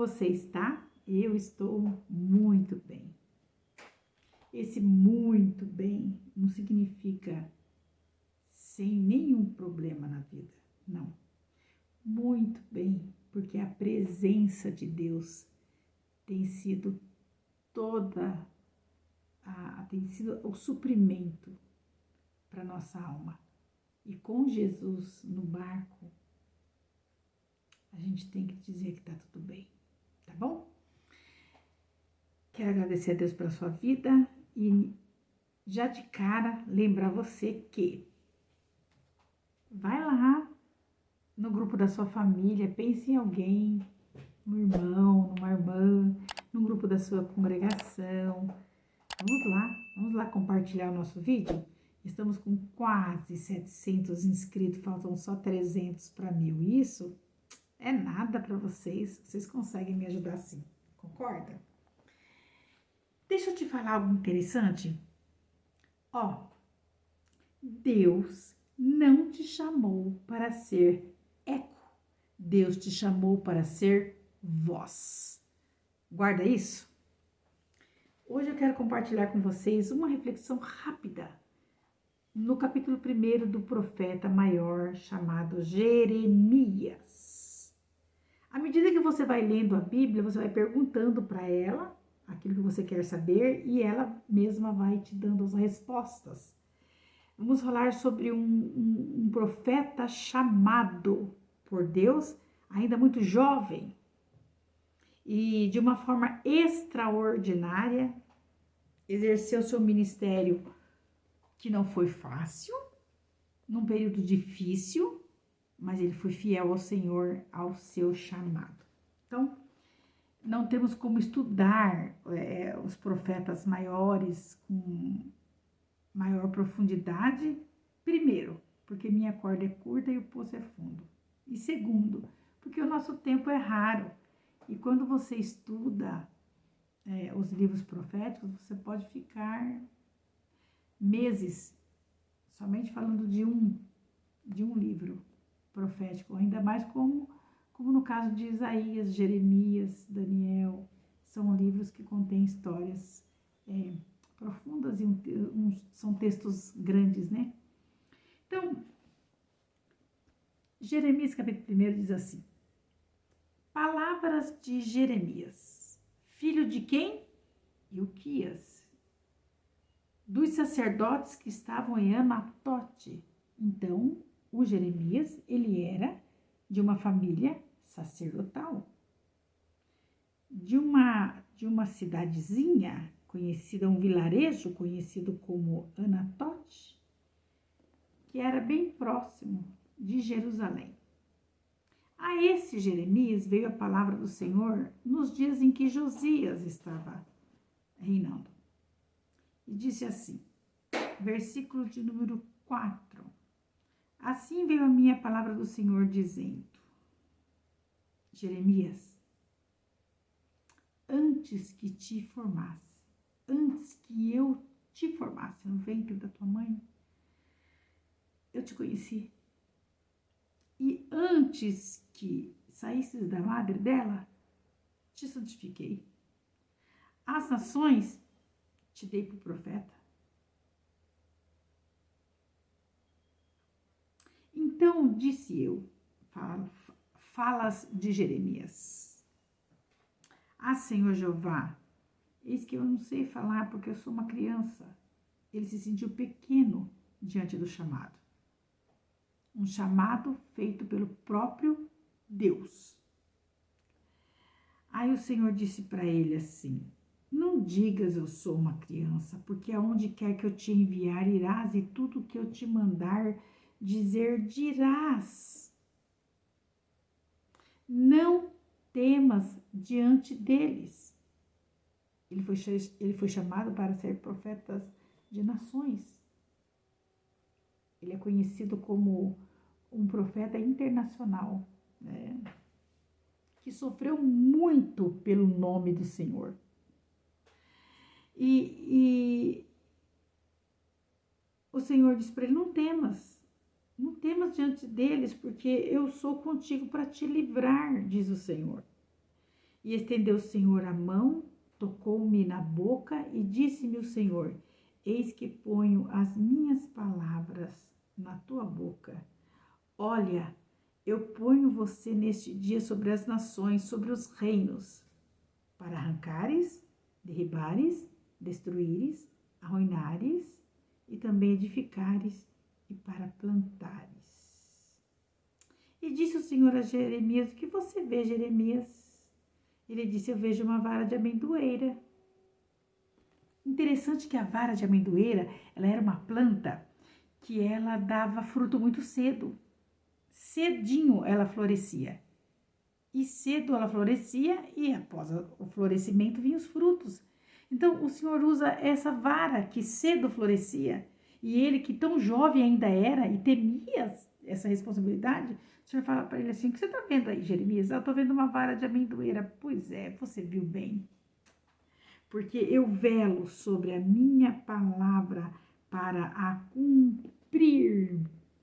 você está? Eu estou muito bem. Esse muito bem não significa sem nenhum problema na vida, não. Muito bem, porque a presença de Deus tem sido tem sido o suprimento para nossa alma. E com Jesus no barco, a gente tem que dizer que está tudo bem, tá bom? Quero agradecer a Deus pela sua vida e já de cara lembrar você que vai lá no grupo da sua família, pense em alguém, um irmão, uma irmã, no grupo da sua congregação. Vamos lá compartilhar o nosso vídeo? Estamos com quase 700 inscritos, faltam só 300 para 1000. Isso é nada para vocês conseguem me ajudar sim, concorda? Deixa eu te falar algo interessante. Deus não te chamou para ser eco, Deus te chamou para ser voz. Guarda isso? Hoje eu quero compartilhar com vocês uma reflexão rápida no capítulo 1 do profeta maior chamado Jeremias. À medida que você vai lendo a Bíblia, você vai perguntando para ela aquilo que você quer saber e ela mesma vai te dando as respostas. Vamos falar sobre um profeta chamado por Deus, ainda muito jovem, e de uma forma extraordinária, exerceu seu ministério que não foi fácil, num período difícil, mas ele foi fiel ao Senhor, ao seu chamado. Então, não temos como estudar os profetas maiores com maior profundidade, primeiro, porque minha corda é curta e o poço é fundo. E segundo, porque o nosso tempo é raro. E quando você estuda os livros proféticos, você pode ficar meses somente falando de um livro profético, ainda mais como no caso de Isaías, Jeremias, Daniel, são livros que contêm histórias profundas e são textos grandes, né? Então, Jeremias capítulo 1 diz assim: palavras de Jeremias, filho de quem? Ilquias, dos sacerdotes que estavam em Anatote. Então, o Jeremias, ele era de uma família sacerdotal, de uma cidadezinha conhecida, um vilarejo conhecido como Anatote, que era bem próximo de Jerusalém. A esse Jeremias veio a palavra do Senhor nos dias em que Josias estava reinando. E disse assim, versículo de número 4. Assim veio a minha palavra do Senhor dizendo, Jeremias, antes que te formasse, antes que eu te formasse no ventre da tua mãe, eu te conheci. E antes que saísses da madre dela, te santifiquei. As nações te dei por profeta. Então disse eu, falas de Jeremias. Ah, Senhor Jeová, eis que eu não sei falar porque eu sou uma criança. Ele se sentiu pequeno diante do chamado. Um chamado feito pelo próprio Deus. Aí o Senhor disse para ele assim, não digas eu sou uma criança, porque aonde quer que eu te enviar irás, e tudo que eu te mandar dizer dirás. Não temas diante deles. Ele foi chamado para ser profeta de nações. Ele é conhecido como um profeta internacional, né? Que sofreu muito pelo nome do Senhor. E o Senhor disse para ele, não temas diante deles, porque eu sou contigo para te livrar, diz o Senhor. E estendeu o Senhor a mão, tocou-me na boca e disse-me o Senhor: eis que ponho as minhas palavras na tua boca. Olha, eu ponho você neste dia sobre as nações, sobre os reinos, para arrancares, derribares, destruíres, arruinares e também edificares e para plantares. E disse o Senhor a Jeremias: o que você vê, Jeremias? Ele disse: eu vejo uma vara de amendoeira. Interessante que a vara de amendoeira, ela era uma planta que ela dava fruto muito cedo. Cedinho ela florescia. E cedo ela florescia e após o florescimento vinham os frutos. Então o Senhor usa essa vara que cedo florescia e ele que tão jovem ainda era e temia essa responsabilidade, o Senhor fala para ele assim: o que você está vendo aí, Jeremias? Eu estou vendo uma vara de amendoeira. Pois é, você viu bem. Porque eu velo sobre a minha palavra para a cumprir.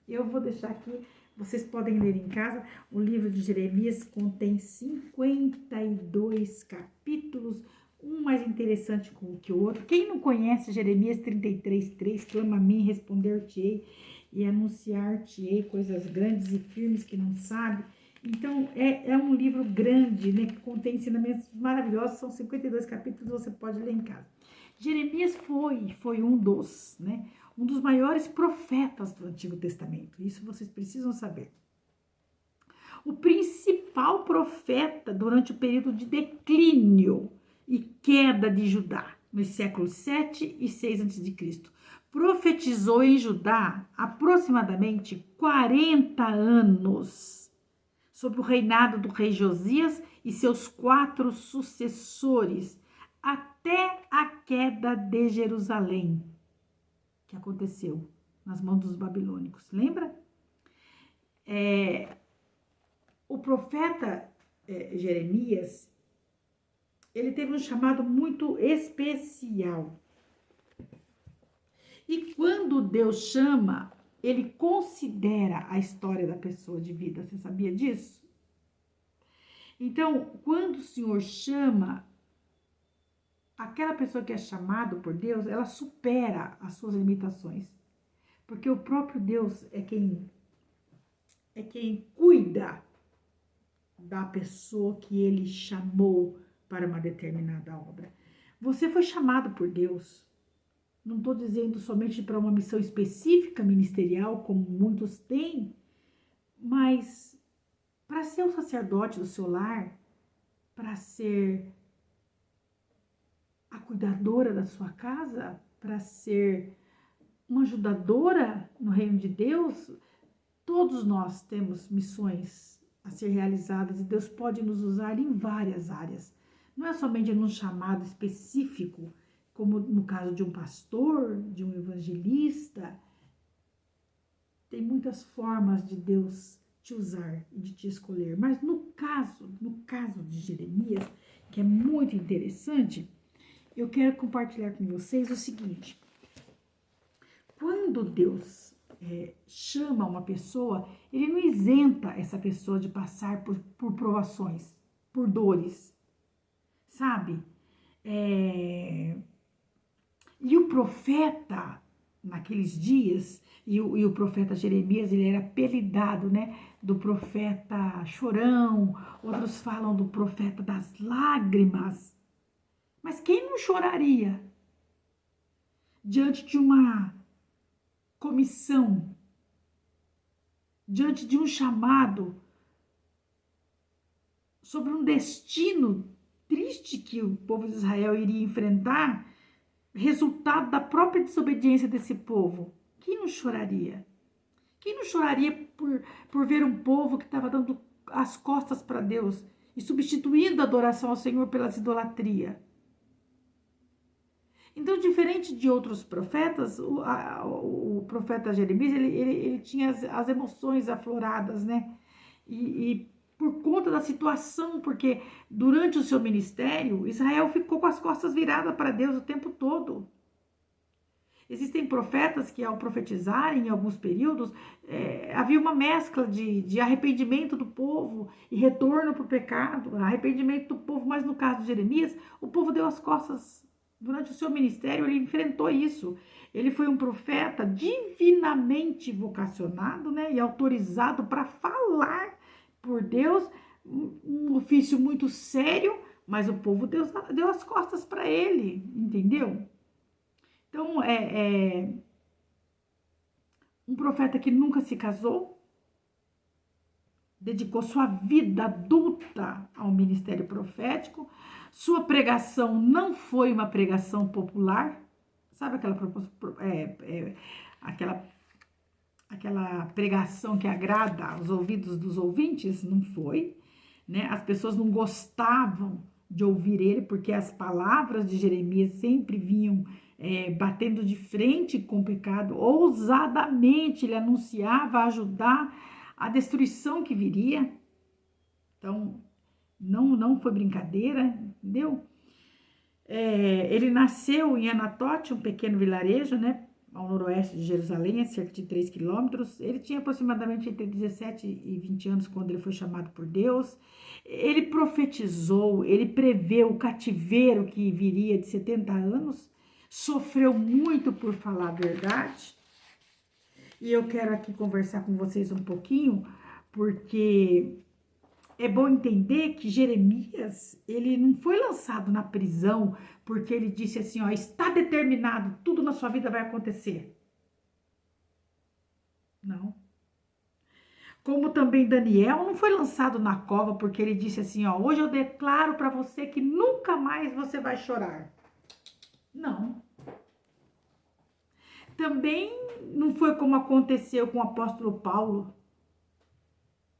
Eu vou deixar aqui, vocês podem ler em casa, o livro de Jeremias contém 52 capítulos, um mais interessante que o outro. Quem não conhece Jeremias 33:3, clama a mim, responder-te-ei e anunciar-te-ei coisas grandes e firmes que não sabe. Então, é um livro grande, né, que contém ensinamentos maravilhosos, são 52 capítulos, você pode ler em casa. Jeremias foi um dos maiores profetas do Antigo Testamento, isso vocês precisam saber. O principal profeta durante o período de declínio e queda de Judá, nos séculos 7 e 6 a.C., profetizou em Judá aproximadamente 40 anos, sobre o reinado do rei Josias e seus 4 sucessores, até a queda de Jerusalém, que aconteceu nas mãos dos babilônicos. Lembra? O profeta Jeremias, ele teve um chamado muito especial. E quando Deus chama, ele considera a história da pessoa de vida. Você sabia disso? Então, quando o Senhor chama, aquela pessoa que é chamada por Deus, ela supera as suas limitações. Porque o próprio Deus é quem cuida da pessoa que ele chamou para uma determinada obra. Você foi chamado por Deus. Não estou dizendo somente para uma missão específica ministerial, como muitos têm, mas para ser o sacerdote do seu lar, para ser a cuidadora da sua casa, para ser uma ajudadora no reino de Deus. Todos nós temos missões a ser realizadas e Deus pode nos usar em várias áreas. Não é somente num chamado específico, como no caso de um pastor, de um evangelista. Tem muitas formas de Deus te usar e de te escolher. Mas no caso de Jeremias, que é muito interessante, eu quero compartilhar com vocês o seguinte. Quando Deus chama uma pessoa, ele não isenta essa pessoa de passar por provações, por dores, sabe? E o profeta, naqueles dias, e o profeta Jeremias, ele era apelidado, né, do profeta chorão, outros falam do profeta das lágrimas. Mas quem não choraria diante de uma comissão, diante de um chamado, sobre um destino triste que o povo de Israel iria enfrentar, resultado da própria desobediência desse povo? Quem não choraria? Quem não choraria por ver um povo que estava dando as costas para Deus e substituindo a adoração ao Senhor pelas idolatria? Então, diferente de outros profetas, o profeta Jeremias, ele tinha as emoções afloradas, né? E por conta da situação, porque durante o seu ministério, Israel ficou com as costas viradas para Deus o tempo todo. Existem profetas que, ao profetizarem em alguns períodos, havia uma mescla de arrependimento do povo e retorno para o pecado, arrependimento do povo, mas no caso de Jeremias, o povo deu as costas. Durante o seu ministério, ele enfrentou isso. Ele foi um profeta divinamente vocacionado, né, e autorizado para falar por Deus, um ofício muito sério, mas o povo deu as costas para ele, entendeu? Então, um profeta que nunca se casou, dedicou sua vida adulta ao ministério profético, sua pregação não foi uma pregação popular, sabe aquela pregação que agrada aos ouvidos dos ouvintes? Não foi, né? As pessoas não gostavam de ouvir ele, porque as palavras de Jeremias sempre vinham batendo de frente com o pecado. Ousadamente ele anunciava ajudar a destruição que viria. Então, não foi brincadeira, entendeu? Ele nasceu em Anatote, um pequeno vilarejo, né, ao noroeste de Jerusalém, a cerca de 3 quilômetros. Ele tinha aproximadamente entre 17 e 20 anos quando ele foi chamado por Deus. Ele profetizou, ele preveu o cativeiro que viria de 70 anos, sofreu muito por falar a verdade. E eu quero aqui conversar com vocês um pouquinho, porque é bom entender que Jeremias, ele não foi lançado na prisão porque ele disse assim, ó, está determinado, tudo na sua vida vai acontecer. Não. Como também Daniel não foi lançado na cova porque ele disse assim, ó, hoje eu declaro para você que nunca mais você vai chorar. Não. Também não foi como aconteceu com o apóstolo Paulo,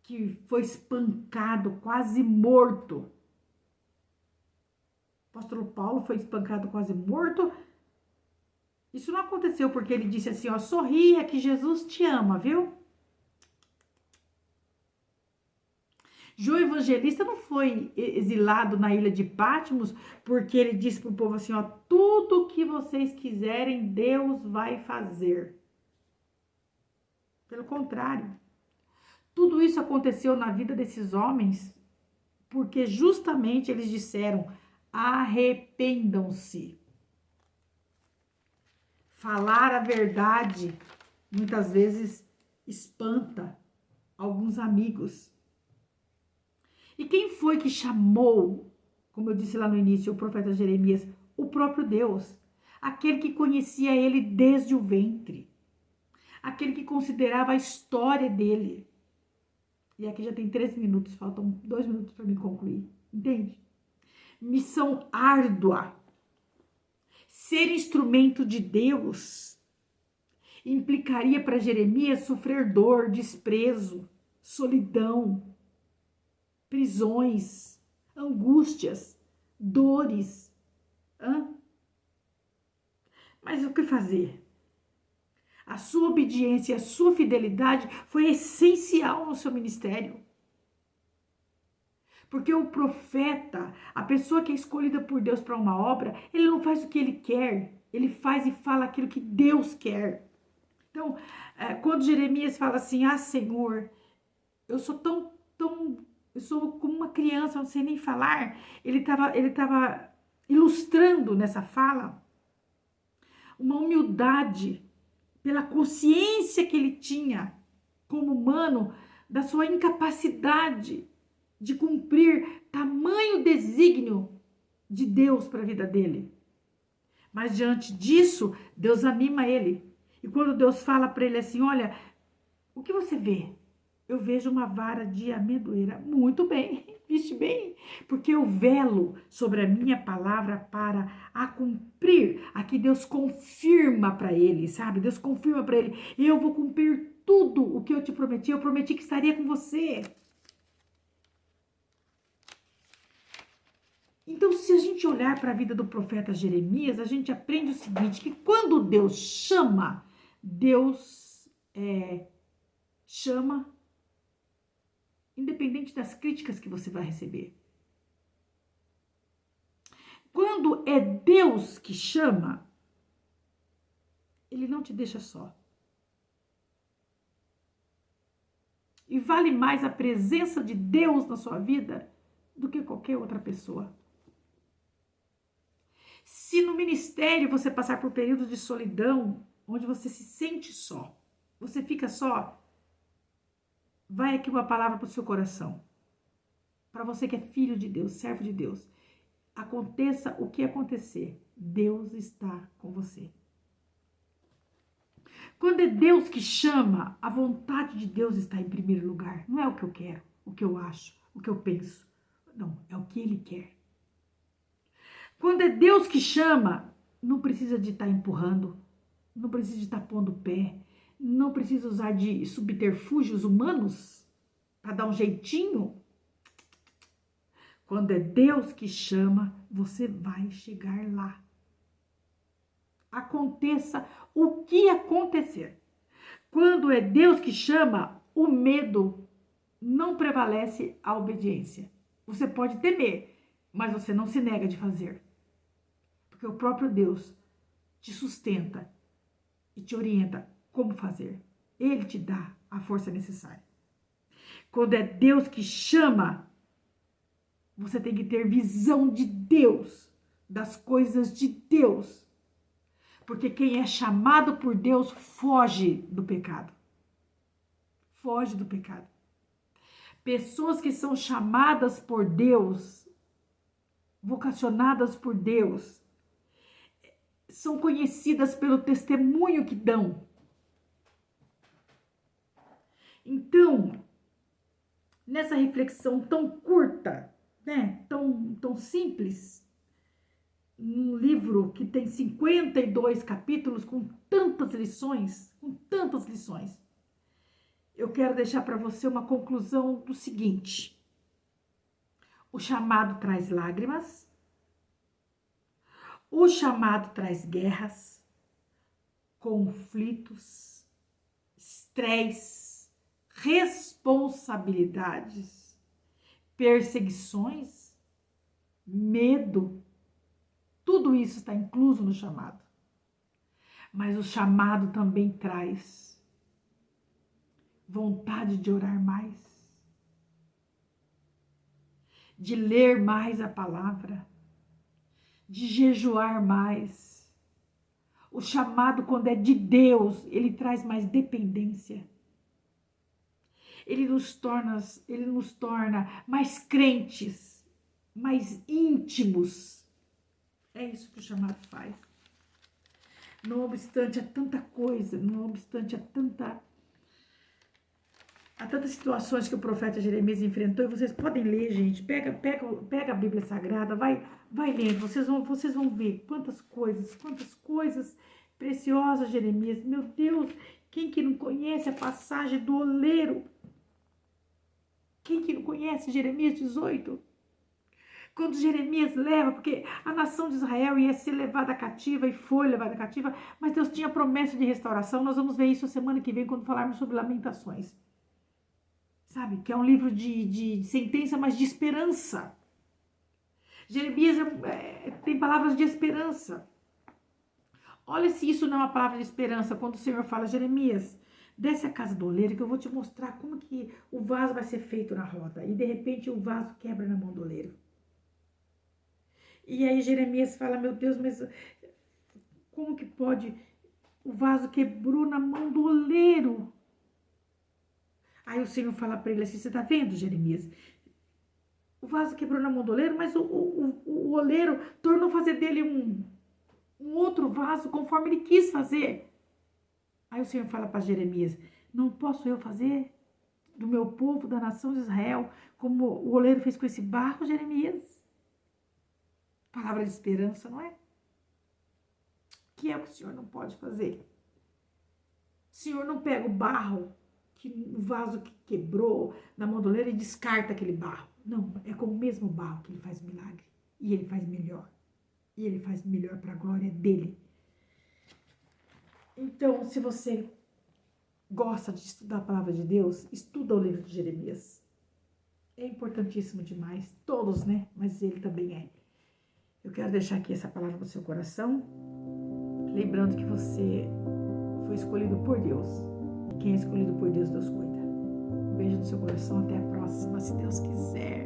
que foi espancado, quase morto. O apóstolo Paulo foi espancado, quase morto. Isso não aconteceu porque ele disse assim, ó, sorria que Jesus te ama, viu? João Evangelista não foi exilado na ilha de Patmos porque ele disse para o povo assim, ó, tudo que vocês quiserem, Deus vai fazer. Pelo contrário, tudo isso aconteceu na vida desses homens porque justamente eles disseram, arrependam-se. Falar a verdade muitas vezes espanta alguns amigos. E quem foi que chamou, como eu disse lá no início, o profeta Jeremias? O próprio Deus. Aquele que conhecia ele desde o ventre. Aquele que considerava a história dele. E aqui já tem 13 minutos, faltam 2 minutos para me concluir. Entende? Missão árdua. Ser instrumento de Deus implicaria para Jeremias sofrer dor, desprezo, solidão, prisões, angústias, dores. Mas o que fazer? A sua obediência, a sua fidelidade foi essencial no seu ministério. Porque o profeta, a pessoa que é escolhida por Deus para uma obra, ele não faz o que ele quer, ele faz e fala aquilo que Deus quer. Então, quando Jeremias fala assim, Senhor, eu sou eu sou como uma criança, não sei nem falar, ele estava ilustrando nessa fala uma humildade pela consciência que ele tinha como humano da sua incapacidade de cumprir tamanho desígnio de Deus para a vida dele. Mas diante disso, Deus anima ele. E quando Deus fala para ele assim, olha, o que você vê? Eu vejo uma vara de amendoeira. Muito bem, viste bem? Porque eu velo sobre a minha palavra para a cumprir. Aqui Deus confirma para ele, sabe? Deus confirma para ele. Eu vou cumprir tudo o que eu te prometi. Eu prometi que estaria com você. Então, se a gente olhar para a vida do profeta Jeremias, a gente aprende o seguinte, que quando Deus chama, Deus chama independente das críticas que você vai receber. Quando é Deus que chama, Ele não te deixa só. E vale mais a presença de Deus na sua vida do que qualquer outra pessoa. Se no ministério você passar por períodos de solidão, onde você se sente só, você fica só, vai aqui uma palavra para o seu coração. Para você que é filho de Deus, servo de Deus. Aconteça o que acontecer, Deus está com você. Quando é Deus que chama, a vontade de Deus está em primeiro lugar. Não é o que eu quero, o que eu acho, o que eu penso. Não, é o que Ele quer. Quando é Deus que chama, não precisa de estar empurrando, não precisa de estar pondo o pé, não precisa usar de subterfúgios humanos para dar um jeitinho. Quando é Deus que chama, você vai chegar lá. Aconteça o que acontecer. Quando é Deus que chama, o medo não prevalece a obediência. Você pode temer, mas você não se nega de fazer. Porque o próprio Deus te sustenta e te orienta como fazer. Ele te dá a força necessária. Quando é Deus que chama, você tem que ter visão de Deus, das coisas de Deus. Porque quem é chamado por Deus foge do pecado. Foge do pecado. Pessoas que são chamadas por Deus, vocacionadas por Deus, são conhecidas pelo testemunho que dão. Então, nessa reflexão tão curta, né, tão simples, um livro que tem 52 capítulos com tantas lições, eu quero deixar para você uma conclusão do seguinte: o chamado traz lágrimas, o chamado traz guerras, conflitos, estresse, responsabilidades, perseguições, medo. Tudo isso está incluso no chamado. Mas o chamado também traz vontade de orar mais, de ler mais a palavra, de jejuar mais. O chamado, quando é de Deus, ele traz mais dependência. Ele nos torna mais crentes, mais íntimos. É isso que o chamado faz. Não obstante a tanta coisa, não obstante a tantas situações que o profeta Jeremias enfrentou, e vocês podem ler, gente, pega a Bíblia Sagrada, vai lendo, vocês vão ver quantas coisas preciosas Jeremias. Meu Deus, quem que não conhece a passagem do oleiro? Quem que não conhece Jeremias 18? Quando Jeremias leva, porque a nação de Israel ia ser levada cativa e foi levada cativa, mas Deus tinha promessa de restauração. Nós vamos ver isso a semana que vem quando falarmos sobre Lamentações. Sabe, que é um livro de sentença, mas de esperança. Jeremias tem palavras de esperança. Olha se isso não é uma palavra de esperança, quando o Senhor fala: Jeremias, desce a casa do oleiro que eu vou te mostrar como que o vaso vai ser feito na roda. E de repente o vaso quebra na mão do oleiro. E aí Jeremias fala: meu Deus, mas como que pode? O vaso quebrou na mão do oleiro. Aí o Senhor fala para ele assim: você tá vendo, Jeremias? O vaso quebrou na mão do oleiro, mas o oleiro tornou fazer dele um outro vaso conforme ele quis fazer. Aí o Senhor fala para Jeremias: não posso eu fazer do meu povo, da nação de Israel, como o oleiro fez com esse barro, Jeremias? Palavra de esperança, não é? O que é o que o Senhor não pode fazer? O Senhor não pega o barro, o vaso que quebrou na mão do oleiro, e descarta aquele barro. Não, é com o mesmo barro que ele faz milagre. E ele faz melhor. E ele faz melhor para a glória dele. Então, se você gosta de estudar a palavra de Deus, estuda o livro de Jeremias. É importantíssimo demais. Todos, né? Mas ele também é. Eu quero deixar aqui essa palavra no seu coração. Lembrando que você foi escolhido por Deus. Quem é escolhido por Deus, Deus cuida. Um beijo no seu coração, até a próxima, se Deus quiser.